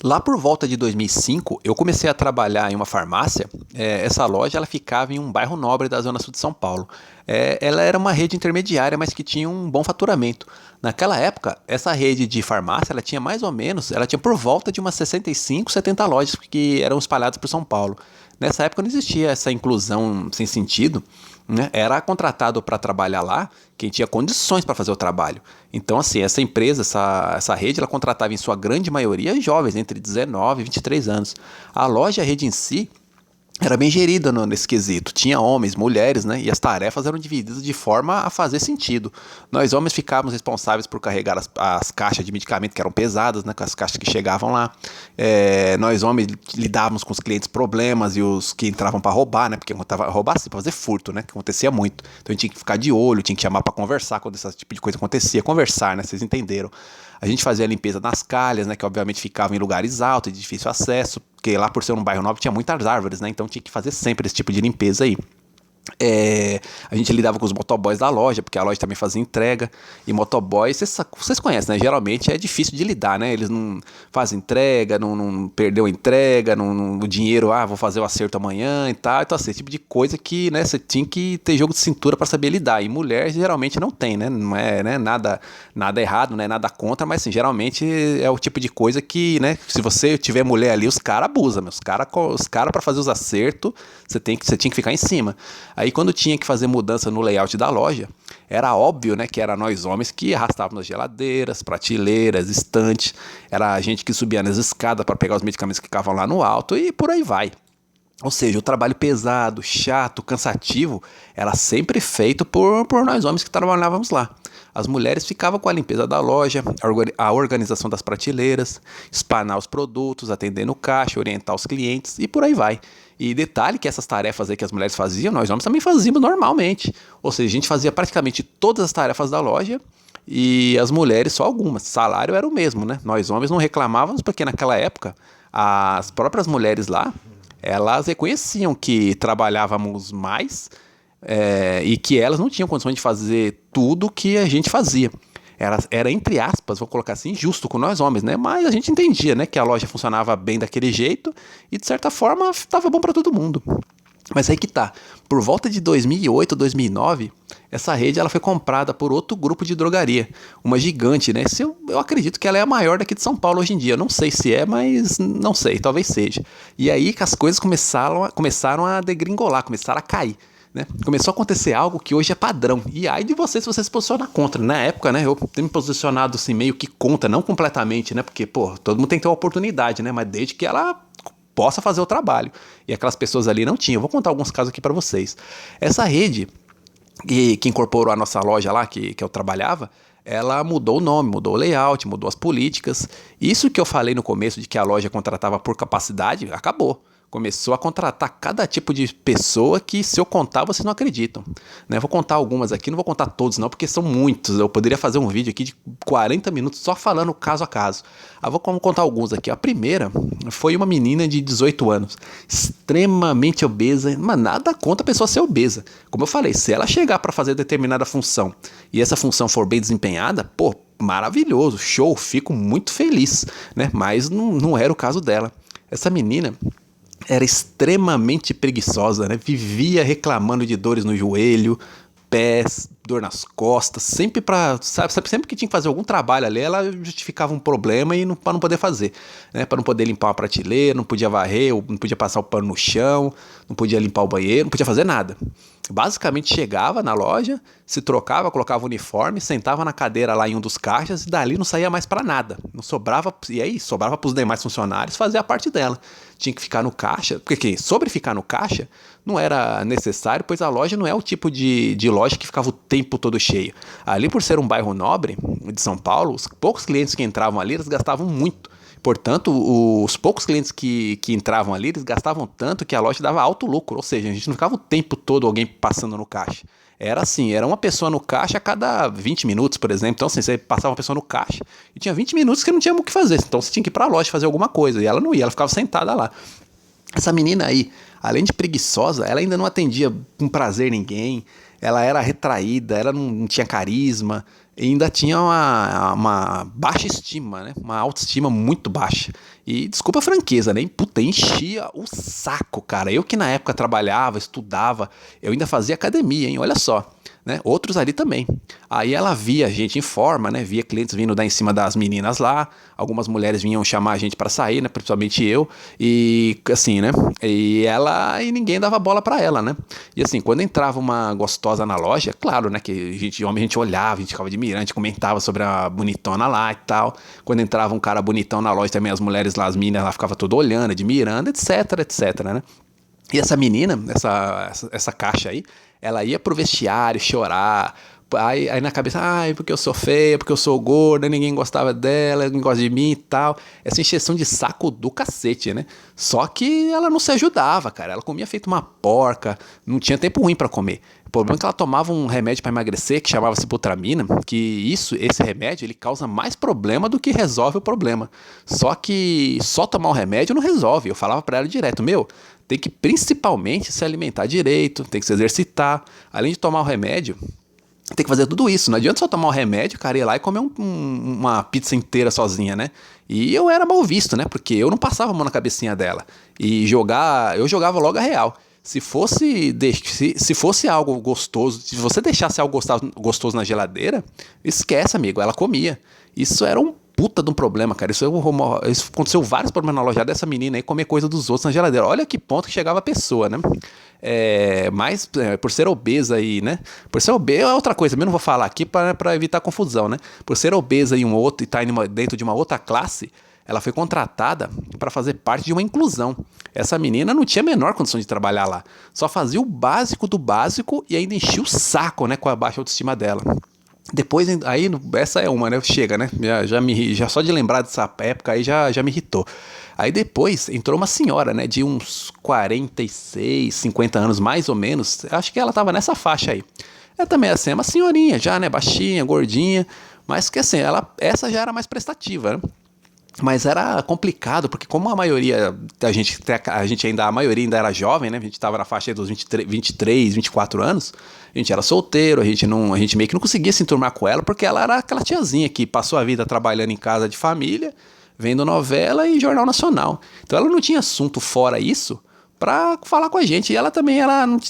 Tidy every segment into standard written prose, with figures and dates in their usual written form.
Lá por volta de 2005, eu comecei a trabalhar em uma farmácia. Essa loja ela ficava em um bairro nobre da Zona Sul de São Paulo. Ela era uma rede intermediária, mas que tinha um bom faturamento. Naquela época, essa rede de farmácia ela tinha mais ou menos, ela tinha por volta de umas 65, 70 lojas que eram espalhadas por São Paulo. Nessa época não existia essa inclusão sem sentido, né? Era contratado para trabalhar lá quem tinha condições para fazer o trabalho. Então, assim, essa empresa, essa rede, ela contratava em sua grande maioria jovens, entre 19 e 23 anos. A loja, a rede em si, era bem gerida nesse quesito. Tinha homens, mulheres, né? E as tarefas eram divididas de forma a fazer sentido. Nós homens ficávamos responsáveis por carregar as caixas de medicamento que eram pesadas, né? Com as caixas que chegavam lá. Nós homens lidávamos com os clientes problemas e os que entravam para roubar, né? Porque roubar assim, para fazer furto, né? Que acontecia muito. Então a gente tinha que ficar de olho, tinha que chamar para conversar quando esse tipo de coisa acontecia. Conversar, né? Vocês entenderam. A gente fazia a limpeza nas calhas, né? Que obviamente ficavam em lugares altos e de difícil acesso. Porque lá por ser um bairro nobre tinha muitas árvores, né? Então tinha que fazer sempre esse tipo de limpeza aí. A gente lidava com os motoboys da loja, porque a loja também fazia entrega. E motoboys, vocês conhecem, né? Geralmente é difícil de lidar, né? Eles não fazem entrega, não perdeu a entrega, o dinheiro, vou fazer o acerto amanhã e tal. Então, assim, esse tipo de coisa que, né, você tinha que ter jogo de cintura para saber lidar. E mulher geralmente não tem, né? Não é, né, nada errado, né? Nada contra, mas assim, geralmente é o tipo de coisa que, né? Se você tiver mulher ali, os caras abusam, os cara para fazer os acertos, você tinha que ficar em cima. Aí quando tinha que fazer mudança no layout da loja, era óbvio, né, que era nós homens que arrastávamos as geladeiras, prateleiras, estantes, era a gente que subia nas escadas para pegar os medicamentos que ficavam lá no alto e por aí vai. Ou seja, o trabalho pesado, chato, cansativo, era sempre feito por nós homens que trabalhávamos lá. As mulheres ficavam com a limpeza da loja, a organização das prateleiras, espanar os produtos, atender no caixa, orientar os clientes e por aí vai. E detalhe que essas tarefas aí que as mulheres faziam, nós homens também fazíamos normalmente. Ou seja, a gente fazia praticamente todas as tarefas da loja e as mulheres só algumas. O salário era o mesmo, né? Nós homens não reclamávamos porque naquela época as próprias mulheres lá, elas reconheciam que trabalhávamos mais e que elas não tinham condições de fazer tudo que a gente fazia. Era, entre aspas, vou colocar assim, injusto com nós homens, né? Mas a gente entendia, né, que a loja funcionava bem daquele jeito e, de certa forma, estava bom para todo mundo. Mas aí que tá, por volta de 2008, 2009, essa rede ela foi comprada por outro grupo de drogaria, uma gigante, né? Eu acredito que ela é a maior daqui de São Paulo hoje em dia, não sei se é, mas não sei, talvez seja. E aí que as coisas começaram a degringolar, começaram a cair. Né? Começou a acontecer algo que hoje é padrão. E aí de você se você se posicionar contra. Na época, né, eu tenho me posicionado assim meio que contra, não completamente, né? Porque, todo mundo tem que ter uma oportunidade, né? Mas desde que ela possa fazer o trabalho. E aquelas pessoas ali não tinham. Eu vou contar alguns casos aqui para vocês. Essa rede que incorporou a nossa loja lá, que eu trabalhava, ela mudou o nome, mudou o layout, mudou as políticas. Isso que eu falei no começo de que a loja contratava por capacidade, acabou. Começou a contratar cada tipo de pessoa que, se eu contar, vocês não acreditam. Né? Vou contar algumas aqui, não vou contar todos não, porque são muitos. Eu poderia fazer um vídeo aqui de 40 minutos só falando caso a caso. Vou contar alguns aqui. A primeira foi uma menina de 18 anos, extremamente obesa, mas nada contra a pessoa ser obesa. Como eu falei, se ela chegar para fazer determinada função e essa função for bem desempenhada, maravilhoso, show, fico muito feliz, né? Mas não era o caso dela. Essa menina era extremamente preguiçosa, né? Vivia reclamando de dores no joelho, pés, dor nas costas, sempre sempre que tinha que fazer algum trabalho ali, ela justificava um problema e para não poder fazer, né? Para não poder limpar uma prateleira, não podia varrer, não podia passar o pano no chão, não podia limpar o banheiro, não podia fazer nada. Basicamente chegava na loja, se trocava, colocava o uniforme, sentava na cadeira lá em um dos caixas e dali não saía mais para nada. Não sobrava, e aí sobrava para os demais funcionários fazer a parte dela. Tinha que ficar no caixa, porque sobre ficar no caixa não era necessário, pois a loja não é o tipo de loja que ficava o tempo todo cheio. Ali, por ser um bairro nobre de São Paulo, os poucos clientes que entravam ali, eles gastavam muito. Portanto, os poucos clientes que entravam ali, eles gastavam tanto que a loja dava alto lucro. Ou seja, a gente não ficava o tempo todo alguém passando no caixa. Era assim, era uma pessoa no caixa a cada 20 minutos, por exemplo. Então, assim, você passava uma pessoa no caixa e tinha 20 minutos que não tinha o que fazer. Então, você tinha que ir para a loja fazer alguma coisa. E ela não ia, ela ficava sentada lá. Essa menina aí, além de preguiçosa, ela ainda não atendia com prazer ninguém. Ela era retraída, ela não tinha carisma. E ainda tinha uma baixa estima, né? Uma autoestima muito baixa. E desculpa a franqueza, né? Puta, enchia o saco, cara. Eu que na época trabalhava, estudava, eu ainda fazia academia, hein? Olha só. Né? Outros ali também. Aí ela via a gente em forma, né? Via clientes vindo dar em cima das meninas lá. Algumas mulheres vinham chamar a gente para sair, né? Principalmente eu. E assim, né? E ninguém dava bola para ela, né? E assim, quando entrava uma gostosa na loja, claro, né? Que a gente, homem, a gente olhava, a gente ficava admirante, comentava sobre a bonitona lá e tal. Quando entrava um cara bonitão na loja, também as mulheres lá, as meninas lá ficavam tudo olhando, admirando, etc, etc, né? E essa menina, essa caixa aí, ela ia pro vestiário chorar. Aí na cabeça, ai, porque eu sou feia, porque eu sou gorda, ninguém gostava dela, ninguém gosta de mim e tal. Essa encheção de saco do cacete, né? Só que ela não se ajudava, cara. Ela comia feito uma porca, não tinha tempo ruim pra comer. O problema é que ela tomava um remédio pra emagrecer que chamava Sibutramina, que esse remédio, ele causa mais problema do que resolve o problema. Só que só tomar o remédio não resolve. Eu falava pra ela direto, meu, tem que principalmente se alimentar direito, tem que se exercitar. Além de tomar o remédio, tem que fazer tudo isso. Não adianta só tomar o remédio, cara, ir lá e comer uma pizza inteira sozinha, né? E eu era mal visto, né? Porque eu não passava a mão na cabecinha dela. Eu jogava logo a real. Se fosse algo gostoso, se você deixasse algo gostoso na geladeira, esquece, amigo, ela comia. Isso era um puta de um problema, cara. Isso aconteceu vários problemas na loja dessa menina aí, comer coisa dos outros na geladeira. Olha que ponto que chegava a pessoa, né? Mas por ser obesa aí, né? Por ser obesa é outra coisa, eu não vou falar aqui para evitar confusão, né? Por ser obesa e e estar dentro de uma outra classe, ela foi contratada para fazer parte de uma inclusão. Essa menina não tinha a menor condição de trabalhar lá. Só fazia o básico do básico e ainda enchia o saco, né, com a baixa autoestima dela. Depois, aí, essa é uma, né? Chega, né? Já só de lembrar dessa época aí já me irritou. Aí depois entrou uma senhora, né? De uns 46, 50 anos mais ou menos. Acho que ela tava nessa faixa aí. É também assim, é uma senhorinha já, né? Baixinha, gordinha. Mas que assim, essa já era mais prestativa, né? Mas era complicado, porque como a maioria a maioria ainda era jovem, né? A gente estava na faixa dos 23, 24 anos, a gente era solteiro, a gente meio que não conseguia se enturmar com ela, porque ela era aquela tiazinha que passou a vida trabalhando em casa de família, vendo novela e jornal nacional. Então ela não tinha assunto fora isso pra falar com a gente, e ela também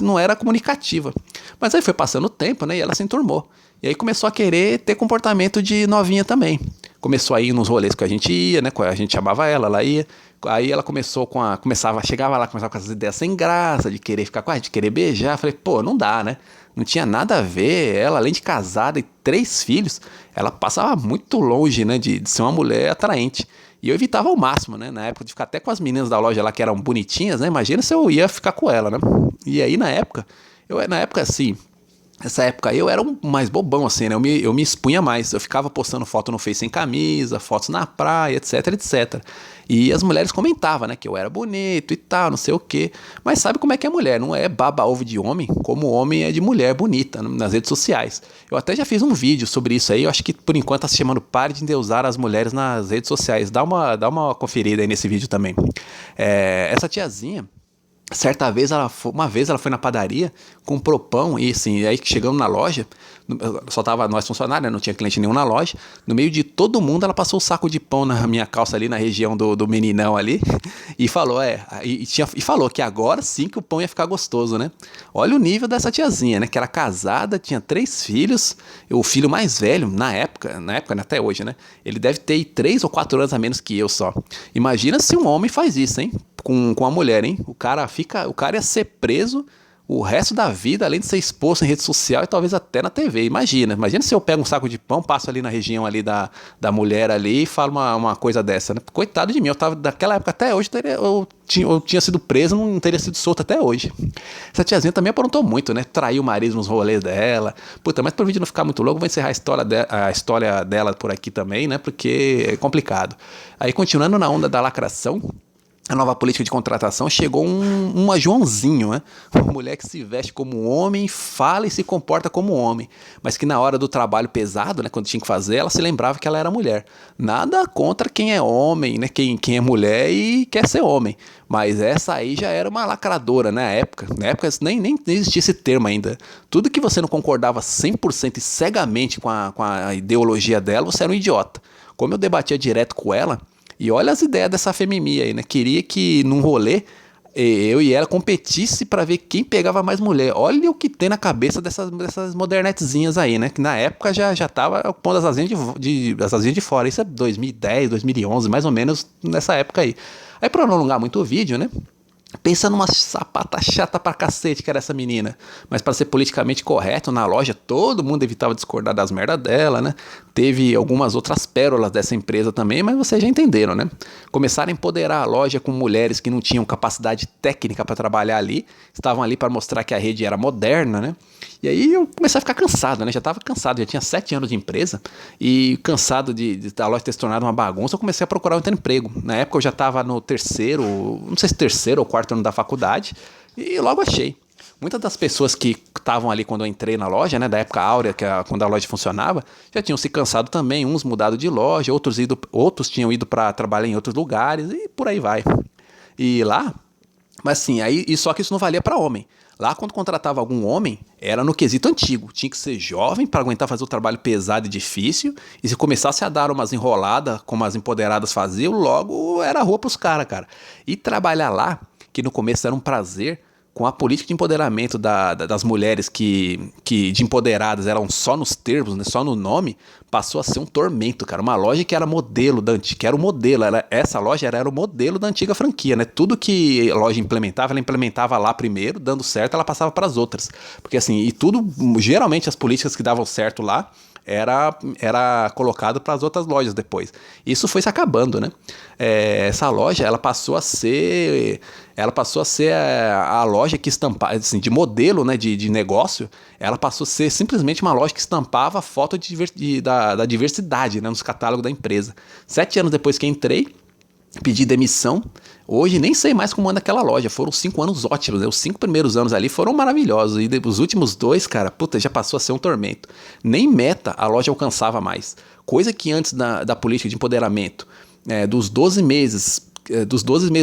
não era comunicativa. Mas aí foi passando o tempo, né? E ela se enturmou. E aí começou a querer ter comportamento de novinha também. Começou a ir nos rolês que a gente ia, né? A gente chamava ela ia. Aí ela chegava lá, começava com essas ideias sem graça, de querer ficar com a gente, de querer beijar. Falei, pô, não dá, né? Não tinha nada a ver. Ela, além de casada e 3 filhos, ela passava muito longe, né? De ser uma mulher atraente. E eu evitava ao máximo, né? Na época de ficar até com as meninas da loja lá que eram bonitinhas, né? Imagina se eu ia ficar com ela, né? E aí na época assim. Nessa época aí eu era um mais bobão, assim, né? Eu me expunha mais. Eu ficava postando foto no Face sem camisa, fotos na praia, etc, etc. E as mulheres comentavam, né? Que eu era bonito e tal, não sei o quê. Mas sabe como é que é mulher? Não é baba-ovo de homem, como o homem é de mulher bonita nas redes sociais. Eu até já fiz um vídeo sobre isso aí. Eu acho que por enquanto tá se chamando Pare de Endeusar as Mulheres nas redes sociais. Dá uma conferida aí nesse vídeo também. Essa tiazinha. Certa vez, uma vez ela foi na padaria, comprou pão e assim, aí que chegamos na loja, só tava nós funcionários, né, não tinha cliente nenhum na loja, no meio de todo mundo ela passou o saco de pão na minha calça ali, na região do meninão ali, e falou, falou que agora sim que o pão ia ficar gostoso, né? Olha o nível dessa tiazinha, né, que era casada, tinha 3 filhos, o filho mais velho, na época, né, até hoje, né, ele deve ter 3 ou 4 anos a menos que eu só. Imagina se um homem faz isso, hein? Com a mulher, hein? O cara ia ser preso o resto da vida, além de ser exposto em rede social e talvez até na TV. Imagina se eu pego um saco de pão, passo ali na região ali da mulher ali e falo uma coisa dessa, né? Coitado de mim, eu tava daquela época até hoje, eu tinha sido preso, não teria sido solto até hoje. Essa tiazinha também aprontou muito, né? Traiu o marido nos rolês dela. Puta, mas pro vídeo não ficar muito longo, vou encerrar a história dela por aqui também, né? Porque é complicado. Aí, continuando na onda da lacração, a nova política de contratação, chegou uma Joãozinho, né? Uma mulher que se veste como homem, fala e se comporta como homem, mas que na hora do trabalho pesado, né, quando tinha que fazer, ela se lembrava que ela era mulher. Nada contra quem é homem, né, quem é mulher e quer ser homem, mas essa aí já era uma lacradora, né, na época nem existia esse termo ainda. Tudo que você não concordava 100% e cegamente com a ideologia dela, você era um idiota. Como eu debatia direto com ela, e olha as ideias dessa femimia aí, né? Queria que num rolê eu e ela competisse pra ver quem pegava mais mulher. Olha o que tem na cabeça dessas modernetezinhas aí, né? Que na época já tava pondo as asinhas as asinhas de fora. Isso é 2010, 2011, mais ou menos nessa época aí. Aí pra não alongar muito o vídeo, né? Pensa numa sapata chata pra cacete que era essa menina. Mas para ser politicamente correto, na loja todo mundo evitava discordar das merdas dela, né? Teve algumas outras pérolas dessa empresa também, mas vocês já entenderam, né? Começaram a empoderar a loja com mulheres que não tinham capacidade técnica para trabalhar ali, estavam ali para mostrar que a rede era moderna, né? E aí eu comecei a ficar cansado, né? Já estava cansado, já tinha 7 anos de empresa e cansado de a loja ter se tornado uma bagunça, eu comecei a procurar outro emprego. Na época eu já estava no terceiro, não sei se terceiro ou quarto ano da faculdade, e logo achei. Muitas das pessoas que estavam ali quando eu entrei na loja, né, da época áurea, quando a loja funcionava, já tinham se cansado também, uns mudado de loja, outros tinham ido para trabalhar em outros lugares e por aí vai. E lá, mas assim, e só que isso não valia para homem. Lá, quando contratava algum homem, era no quesito antigo. Tinha que ser jovem para aguentar fazer o trabalho pesado e difícil. E se começasse a dar umas enroladas, como as empoderadas faziam, logo era rua pros caras, cara. E trabalhar lá, que no começo era um prazer, com a política de empoderamento das mulheres que de empoderadas eram só nos termos, né, só no nome, passou a ser um tormento, cara. Uma loja que era modelo que era o modelo, essa loja era o modelo da antiga franquia, né? Tudo que a loja implementava, ela implementava lá primeiro, dando certo, ela passava para as outras. Porque assim, e tudo, geralmente as políticas que davam certo lá, era colocado para as outras lojas depois. Isso foi se acabando, né? Essa loja, ela passou a ser a loja que estampava, assim, de modelo, né, de negócio, ela passou a ser simplesmente uma loja que estampava foto da diversidade, né, nos catálogos da empresa. 7 anos depois que entrei, pedi demissão. Hoje nem sei mais como anda aquela loja. Foram 5 anos ótimos, né? Os 5 primeiros anos ali foram maravilhosos. E os últimos 2, cara, puta, já passou a ser um tormento. Nem meta a loja alcançava mais. Coisa que antes da política de empoderamento, dos 12 meses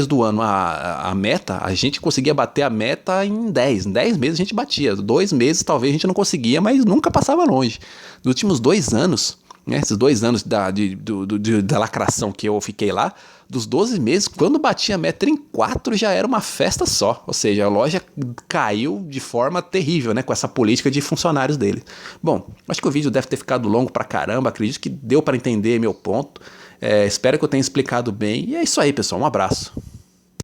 do ano, a meta, a gente conseguia bater a meta em 10. Em 10 meses a gente batia. 2 meses talvez a gente não conseguia, mas nunca passava longe. Nos últimos 2 anos, né, esses 2 anos da lacração que eu fiquei lá, dos 12 meses, quando batia a meta em 4 já era uma festa só. Ou seja, a loja caiu de forma terrível, né, com essa política de funcionários dele. Bom, acho que o vídeo deve ter ficado longo pra caramba, acredito que deu para entender meu ponto. Espero que eu tenha explicado bem. E é isso aí, pessoal. Um abraço.